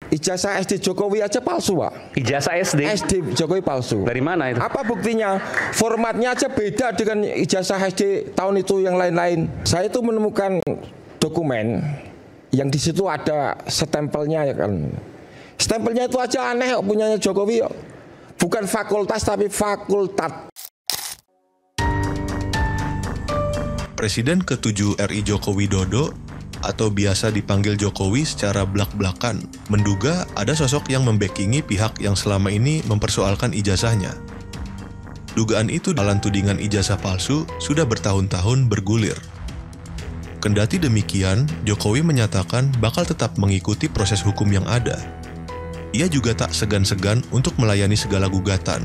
Ijazah SD Jokowi aja palsu, Pak. Ijazah SD? SD Jokowi palsu. Dari mana itu? Apa buktinya? Formatnya aja beda dengan ijazah SD tahun itu yang lain-lain. Saya itu menemukan dokumen yang di situ ada stempelnya ya kan. Stempelnya itu aja aneh punyanya Jokowi. Bukan fakultas tapi fakultat. Presiden ke-7 RI Joko Widodo atau biasa dipanggil Jokowi secara blak-blakan menduga ada sosok yang membackingi pihak yang selama ini mempersoalkan ijazahnya. Dugaan itu dalam tudingan ijazah palsu sudah bertahun-tahun bergulir. Kendati demikian, Jokowi menyatakan bakal tetap mengikuti proses hukum yang ada. Ia juga tak segan-segan untuk melayani segala gugatan.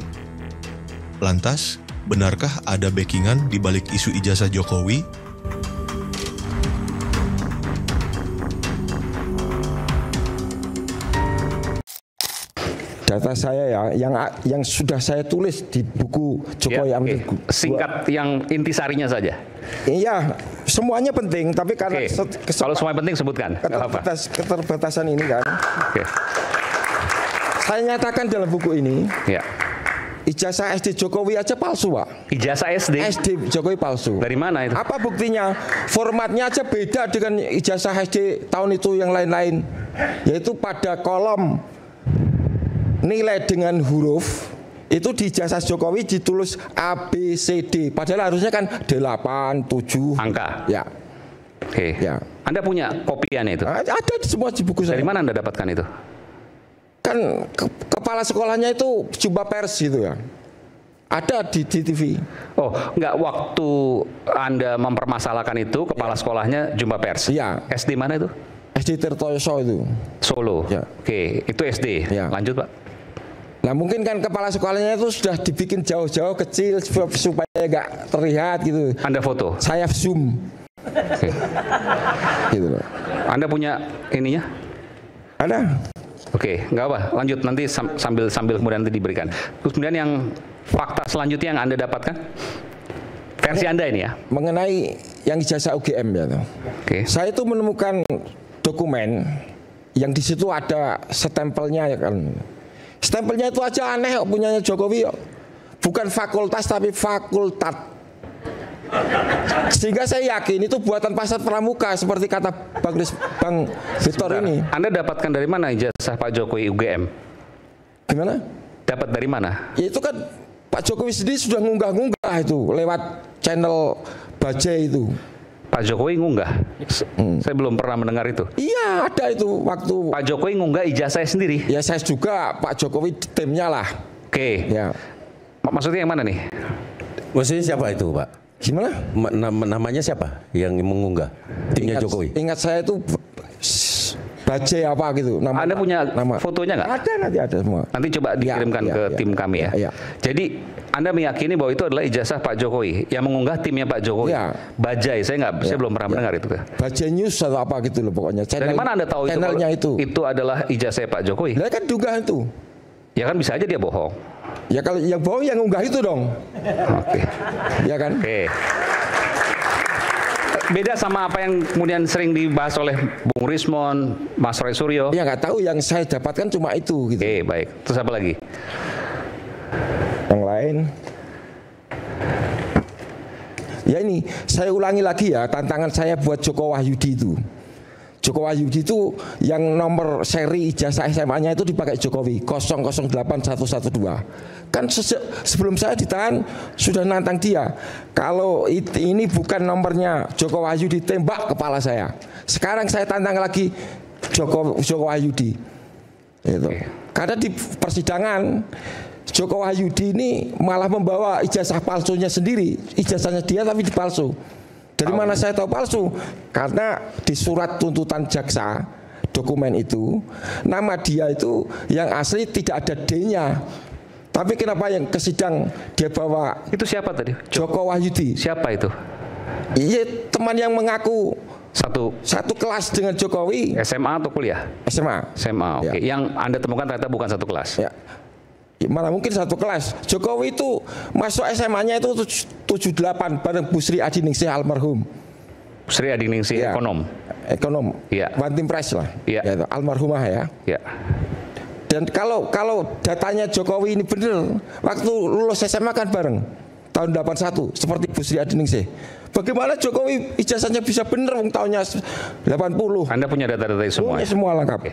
Lantas, benarkah ada backingan di balik isu ijazah Jokowi? Data saya ya, yang sudah saya tulis di buku Jokowi ya, singkat yang intisarinya saja. Iya, semuanya penting, tapi karena kalau semuanya penting sebutkan. Keterbatasan ini kan. Saya nyatakan dalam buku ini. Ya. Ijazah SD Jokowi aja palsu, Pak. Ijazah SD? SD Jokowi palsu. Dari mana itu? Apa buktinya? Formatnya aja beda dengan ijazah SD tahun itu yang lain-lain. Yaitu pada kolom nilai dengan huruf itu di ijazah Jokowi ditulis A, B, C, D. Padahal harusnya kan 8, 7. Angka? Ya. Oke. Ya. Anda punya kopiannya itu? Ada semua di buku saya. Dari mana Anda dapatkan itu? Kan kepala sekolahnya itu jumpa pers gitu ya. Ada di TV. Oh, enggak, waktu Anda mempermasalahkan itu kepala sekolahnya jumpa pers? Iya. SD mana itu? SD Tirtoyoso itu. Solo? Ya. Oke, itu SD. Ya. Lanjut, Pak. Nah mungkin kan kepala sekolahnya itu sudah dibikin jauh-jauh kecil supaya nggak terlihat gitu. Anda foto? Saya zoom. Oke. Gitu loh. Anda punya ininya? Ada. Oke, nggak apa. Lanjut nanti sambil kemudian nanti diberikan. Terus kemudian yang fakta selanjutnya yang Anda dapatkan? Versi Anda ini ya? Mengenai yang ijazah UGM ya. Oke. Saya itu menemukan dokumen yang di situ ada stempelnya ya kan. Stempelnya itu aja aneh punyanya Jokowi. Bukan fakultas tapi fakultat. Sehingga saya yakin itu buatan pasar pramuka seperti kata Bang Victor ini. Anda dapatkan dari mana ijazah Pak Jokowi UGM? Gimana? Dapat dari mana? Ya itu kan Pak Jokowi sendiri sudah ngunggah-ngunggah itu lewat channel Bajai itu. Pak Jokowi ngunggah? Saya belum pernah mendengar itu. Iya ada itu waktu Pak Jokowi ngunggah ijazah sendiri? Ya saya juga Pak Jokowi timnya lah. Oke. Ya. Maksudnya yang mana nih? Maksudnya siapa itu, Pak? Gimana? Namanya siapa yang mengunggah timnya Jokowi? Ingat saya itu Bajai apa gitu. Anda punya fotonya nggak? Ada, nanti ada semua. Nanti coba dikirimkan ke tim kami ya. Jadi Anda meyakini bahwa itu adalah ijazah Pak Jokowi yang mengunggah timnya Pak Jokowi. Ya. Bajai, saya belum pernah mendengar itu. Bajai News atau apa gitu loh pokoknya. Dari mana Anda tahu channelnya itu adalah ijazah Pak Jokowi? Nah kan dugaan itu. Ya kan bisa aja dia bohong. Ya kalau yang bohong yang unggah itu dong. Oke. Ya kan? Oke. Beda sama apa yang kemudian sering dibahas oleh Bung Rismon, Mas Roy Suryo. Ya nggak tahu, yang saya dapatkan cuma itu gitu. Oke, baik. Terus apa lagi? Yang lain. Ya ini, saya ulangi lagi ya tantangan saya buat Joko Wahyudi itu. Joko Wahyudi itu yang nomor seri ijazah SMA-nya itu dipakai Jokowi 008112. Kan sebelum saya ditahan sudah nantang dia. Kalau ini bukan nomornya Joko Wahyudi, tembak kepala saya. Sekarang saya tantang lagi Joko Wahyudi. Gitu. Karena di persidangan Joko Wahyudi ini malah membawa ijazah palsunya sendiri. Ijazahnya dia tapi dipalsu. Dari mana saya tahu palsu? Karena di surat tuntutan jaksa dokumen itu nama dia itu yang asli tidak ada D-nya. Tapi kenapa yang ke sidang dia bawa? Itu siapa tadi? Joko Wahyudi. Siapa itu? Iya, teman yang mengaku satu kelas dengan Jokowi. SMA atau kuliah? SMA. SMA, oke. Yang Anda temukan ternyata bukan satu kelas. Ya. Malah mungkin satu kelas. Jokowi itu masuk SMA-nya itu 78 bareng Bu Sri Adiningsih almarhum. Sri Adiningsih ekonom. ekonom, Iya. One Team Press lah, Iya. yaitu almarhumah ya. Ya. Dan kalau datanya Jokowi ini benar, waktu lulus SMA kan bareng tahun 81 seperti Bu Sri Adiningsih. Bagaimana Jokowi ijazahnya bisa benar tahunnya 80? Anda punya data-data itu semua? Punya semua lengkap.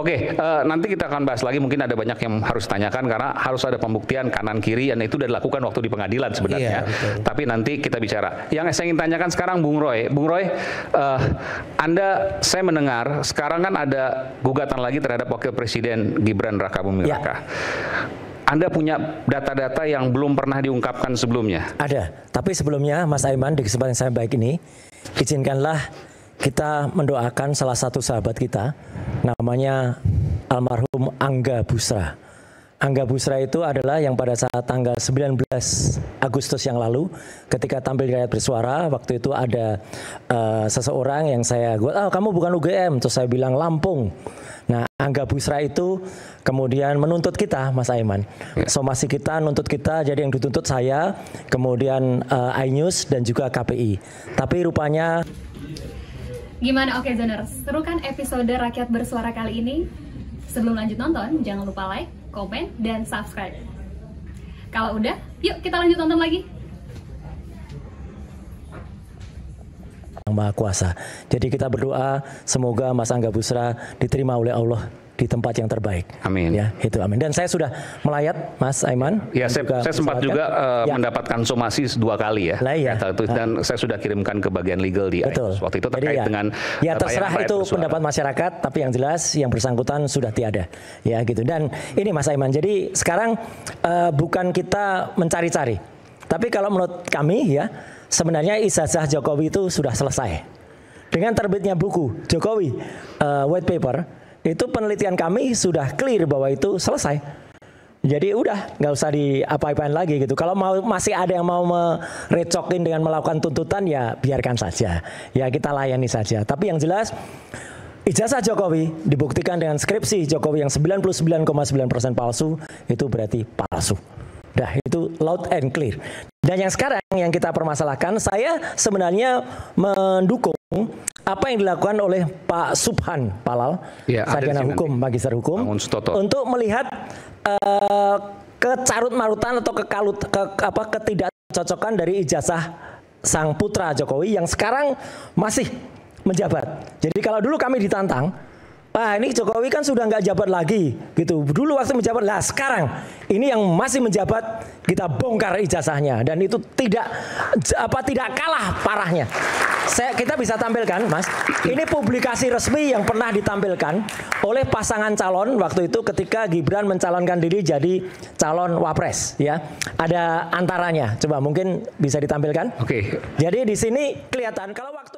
Oke, nanti kita akan bahas lagi. Mungkin ada banyak yang harus tanyakan karena harus ada pembuktian kanan kiri, dan itu sudah dilakukan waktu di pengadilan sebenarnya. Iya, tapi nanti kita bicara. Yang saya ingin tanyakan sekarang, Bung Roy, saya mendengar sekarang kan ada gugatan lagi terhadap Wakil Presiden Gibran Rakabuming Raka. Anda punya data-data yang belum pernah diungkapkan sebelumnya? Ada, tapi sebelumnya Mas Aiman, di kesempatan saya baik ini, izinkanlah kita mendoakan salah satu sahabat kita, namanya almarhum Angga Busra. Angga Busra itu adalah yang pada saat tanggal 19 Agustus yang lalu, ketika tampil di Rakyat Bersuara, waktu itu ada seseorang yang saya, kamu bukan UGM, terus saya bilang Lampung. Nah, Angga Busra itu kemudian menuntut kita, Mas Aiman. Somasi kita, nuntut kita, jadi yang dituntut saya, kemudian iNews dan juga KPI. Tapi rupanya... Gimana Oke Zoners? Seru kan episode Rakyat Bersuara kali ini? Sebelum lanjut nonton, jangan lupa like, komen, dan subscribe. Kalau udah, yuk kita lanjut nonton lagi. Yang Maha Kuasa. Jadi kita berdoa semoga Mas Angga Busra diterima oleh Allah di tempat yang terbaik. Amin. Ya, itu amin. Dan saya sudah melayat, Mas Aiman. Ya, saya sempat juga mendapatkan somasi 2 kali ya. Lah, iya. Dan saya sudah kirimkan ke bagian legal di iNews waktu itu terkait dengan terserah itu pendapat masyarakat, tapi yang jelas yang bersangkutan sudah tiada. Ya, gitu. Dan ini Mas Aiman, jadi sekarang bukan kita mencari-cari. Tapi kalau menurut kami ya, sebenarnya ijazah Jokowi itu sudah selesai. Dengan terbitnya buku Jokowi white paper, itu penelitian kami sudah clear bahwa itu selesai. Jadi udah nggak usah diapa-apain lagi gitu. Kalau masih ada yang mau merecokin dengan melakukan tuntutan, ya biarkan saja. Ya kita layani saja. Tapi yang jelas ijazah Jokowi dibuktikan dengan skripsi Jokowi yang 99,9% palsu, itu berarti palsu. Dah, itu loud and clear. Dan yang sekarang yang kita permasalahkan, saya sebenarnya mendukung apa yang dilakukan oleh Pak Subhan Palal, sarjana hukum, magister hukum, untuk melihat kecarut-marutan atau ketidakcocokan dari ijazah sang putra Jokowi yang sekarang masih menjabat. Jadi kalau dulu kami ditantang, ini Jokowi kan sudah nggak jabat lagi, gitu. Dulu waktu menjabat, lah sekarang ini yang masih menjabat kita bongkar ijazahnya, dan itu tidak kalah parahnya. Kita bisa tampilkan, Mas. Ini publikasi resmi yang pernah ditampilkan oleh pasangan calon waktu itu ketika Gibran mencalonkan diri jadi calon wapres, ya. Ada antaranya, coba mungkin bisa ditampilkan. Oke. Jadi di sini kelihatan kalau waktu